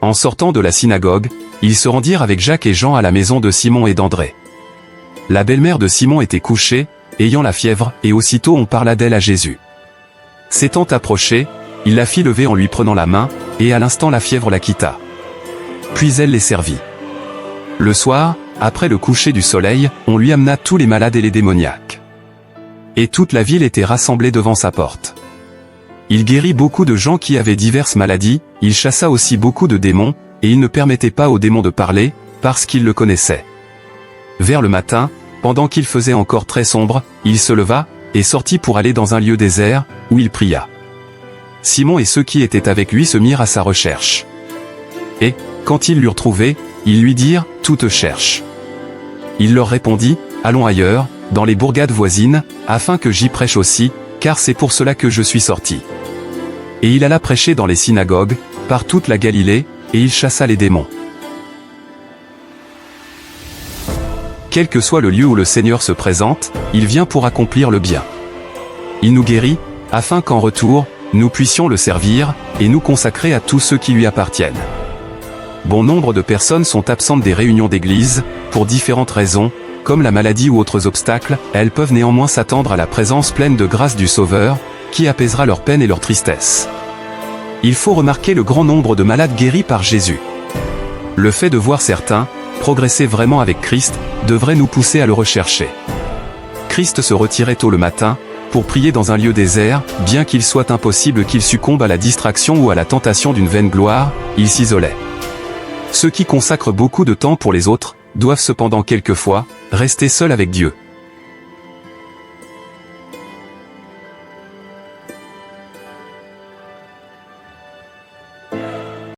En sortant de la synagogue, ils se rendirent avec Jacques et Jean à la maison de Simon et d'André. La belle-mère de Simon était couchée, ayant la fièvre, et aussitôt on parla d'elle à Jésus. S'étant approché, il la fit lever en lui prenant la main, et à l'instant la fièvre la quitta. Puis elle les servit. Le soir, après le coucher du soleil, on lui amena tous les malades et les démoniaques. Et toute la ville était rassemblée devant sa porte. Il guérit beaucoup de gens qui avaient diverses maladies, il chassa aussi beaucoup de démons, et il ne permettait pas aux démons de parler, parce qu'ils le connaissaient. Vers le matin, pendant qu'il faisait encore très sombre, il se leva, et sortit pour aller dans un lieu désert, où il pria. Simon et ceux qui étaient avec lui se mirent à sa recherche. Et, quand ils l'eurent trouvé, ils lui dirent, « Tout te cherche. » Il leur répondit, « Allons ailleurs, dans les bourgades voisines, afin que j'y prêche aussi, car c'est pour cela que je suis sorti. » Et il alla prêcher dans les synagogues, par toute la Galilée, et il chassa les démons. Quel que soit le lieu où le Seigneur se présente, il vient pour accomplir le bien. Il nous guérit, afin qu'en retour, nous puissions le servir, et nous consacrer à tous ceux qui lui appartiennent. Bon nombre de personnes sont absentes des réunions d'église, pour différentes raisons, comme la maladie ou autres obstacles, elles peuvent néanmoins s'attendre à la présence pleine de grâce du Sauveur, qui apaisera leur peine et leur tristesse. Il faut remarquer le grand nombre de malades guéris par Jésus. Le fait de voir certains progresser vraiment avec Christ devrait nous pousser à le rechercher. Christ se retirait tôt le matin, pour prier dans un lieu désert, bien qu'il soit impossible qu'il succombe à la distraction ou à la tentation d'une vaine gloire, il s'isolait. Ceux qui consacrent beaucoup de temps pour les autres, doivent cependant quelquefois rester seuls avec Dieu.